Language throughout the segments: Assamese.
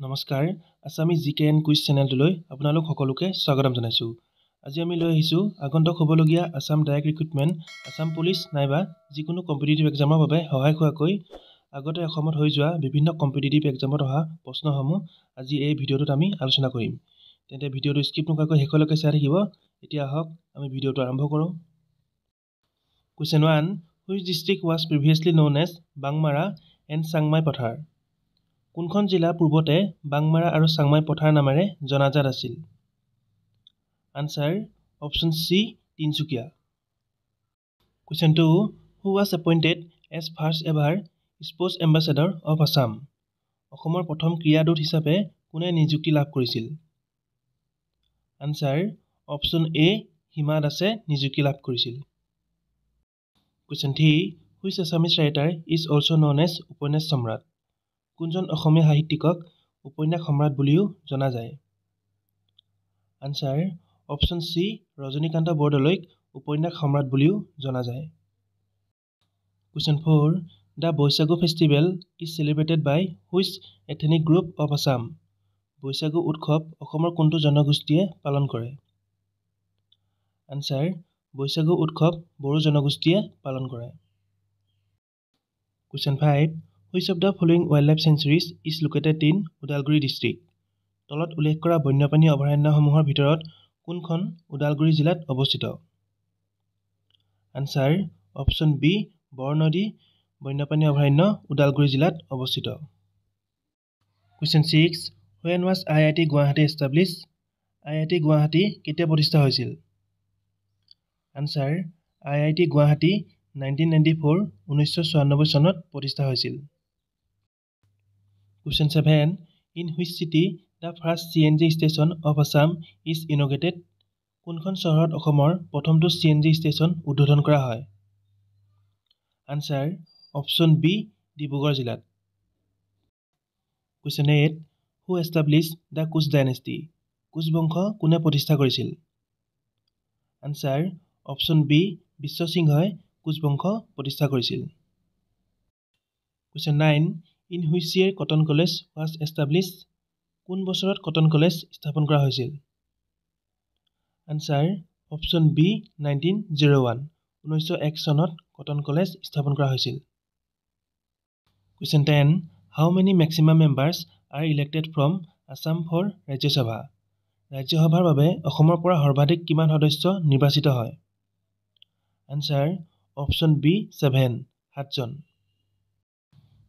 নমস্কাৰ আসামিজ জিকে এণ্ড কুইজ চেনেলটোলৈ আপোনালোক সকলোকে স্বাগতম জনাইছোঁ। আজি আমি লৈ আহিছোঁ আগন্তুক হ'বলগীয়া Assam direct recruitment, Assam police নাইবা যিকোনো কম্পিটিটিভ এক্সামৰ বাবে সহায় হোৱাকৈ আগতে অসমত হৈ যোৱা বিভিন্ন কম্পিটিটিভ এক্সামত অহা প্ৰশ্নসমূহ আজি এই ভিডিঅ'টোত আমি আলোচনা কৰিম। তেন্তে ভিডিঅ'টো স্কিপ নকৰাকৈ শেষলৈকে চাই থাকিব। এতিয়া আহক আমি ভিডিঅ'টো আৰম্ভ কৰোঁ। Question 1, which district was previously known as Bangmara and Changmai Pathar? কোনখন জিলা পূৰ্বতে বাংমাৰা আৰু চাংমাই পথাৰ নামেৰে জনাজাত আছিল? Answer option C Tinsukia. Question 2, who was appointed as first ever sports ambassador of Assam? অসমৰ প্ৰথম ক্ৰীড়াদূত হিচাপে কোনে নিযুক্তি লাভ কৰিছিল? আনসাৰ অপশ্যন এ হিমা দাসে নিযুক্তি লাভ কৰিছিল। Question 3, which Assamese writer is also' known as উপন্যাস সম্ৰাট? কোনজন অসমীয়া সাহিত্যিকক উপন্যাস সম্ৰাট বুলিও জনা যায়? আনসাৰ অপশ্যন চি ৰজনীকান্ত বৰদলৈক উপন্যাস সম্ৰাট বুলিও জনা যায়। Question 4, the Baishagu festival is celebrated by which ethnic group of Assam? Baishagu উৎসৱ অসমৰ কোনটো জনগোষ্ঠীয়ে পালন কৰে? আনসাৰ বৈশাগু উৎসৱ বড়ো জনগোষ্ঠীয়ে পালন কৰে। Question 5, which of the following wild life sanctuaries is located in Udalguri district? তলত উল্লেখ কৰা বন্যপ্ৰাণী অভয়াৰণ্যসমূহৰ ভিতৰত কোনখন ওদালগুৰি জিলাত অৱস্থিত? আনসাৰ অপশ্যন বি বৰনদী বন্যপ্ৰাণী অভয়াৰণ্য ওদালগুৰি জিলাত অৱস্থিত। Question 6, when was IIT Guwahati establish? IIT Guwahati কেতিয়া প্ৰতিষ্ঠা হৈছিল? আনসাৰ IIT গুৱাহাটী 1994 চনত প্ৰতিষ্ঠা হৈছিল। Question 7, in which city the first CNG station of Assam is inaugurated? কোনখন চহৰত অসমৰ প্ৰথমটো CNG ষ্টেচন উদ্বোধন কৰা হয়? আনসাৰ অপশ্যন বি ডিব্ৰুগড় জিলাত। Question 8, who establish the Koch dynasty? Koch বংশ কোনে প্ৰতিষ্ঠা কৰিছিল? আনসাৰ অপশ্যন বি বিশ্বসিংহই কোচ বংশ প্ৰতিষ্ঠা কৰিছিল। Question 9, in which year cotton college was established? কোন বছৰত কটন কলেজ স্থাপন কৰা হৈছিল? আনসাৰ অপশ্যন বি 1901 1901 চনত কটন কলেজ স্থাপন কৰা হৈছিল। Question 10, how many maximum members are elected from Assam for Rajya Sabha? ৰাজ্যসভাৰ বাবে অসমৰ পৰা সৰ্বাধিক কিমান সদস্য নিৰ্বাচিত হয়? আনসাৰ অপশ্যন বি 7 7জন।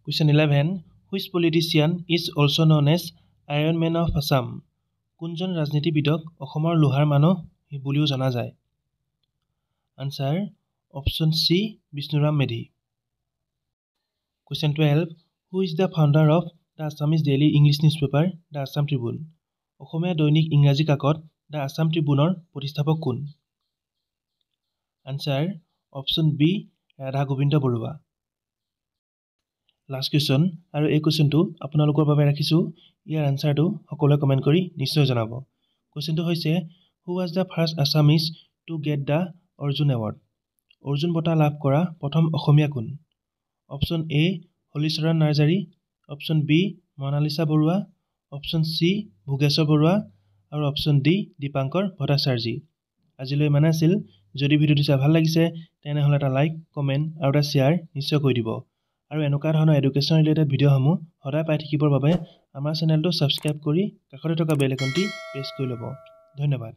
Question 11, which politician is also' known as iron man of Assam? কোনজন ৰাজনীতিবিদক অসমৰ লোহাৰ মানুহ বুলিও জনা যায়? Answer option C Bishnuram Medhi. Question 12, who is the founder of the Assamese daily English newspaper the Assam Tribune? অসমীয়া দৈনিক ইংৰাজী কাকত দ্য আছাম ট্ৰিবিউনৰ প্ৰতিষ্ঠাপক কোন? Answer option B Radha Gobinda Baruah. Last question, আৰু এই কুৱেশ্যনটো আপোনালোকৰ বাবে ৰাখিছোঁ। ইয়াৰ আনচাৰটো সকলোৱে কমেণ্ট কৰি নিশ্চয় জনাব। কুৱেশ্যনটো হৈছে, who was the first Assamese to get the Arjun award? Arjun বঁটা লাভ কৰা প্ৰথম অসমীয়া কোন? Option A Holicharan Narzary, option B Monalisa Baruah, option C Bhogeswar Baruah আৰু অপশ্যন ডি দীপাংকৰ ভট্টাচাৰ্যী। আজিলৈ ইমানে আছিল। যদি ভিডিঅ'টো চাই ভাল লাগিছে তেনেহ'লে এটা লাইক, কমেণ্ট আৰু এটা শ্বেয়াৰ নিশ্চয় কৰি দিব। আৰু এনেকুৱা ধৰণৰ এডুকেশ্যন ৰিলেটেড ভিডিঅ'সমূহ সদায় পাই থাকিবৰ বাবে আমাৰ চেনেলটো ছাবস্ক্ৰাইব কৰি কাষতে থকা বেল আইকনটি প্ৰেছ কৰি ল'ব। ধন্যবাদ।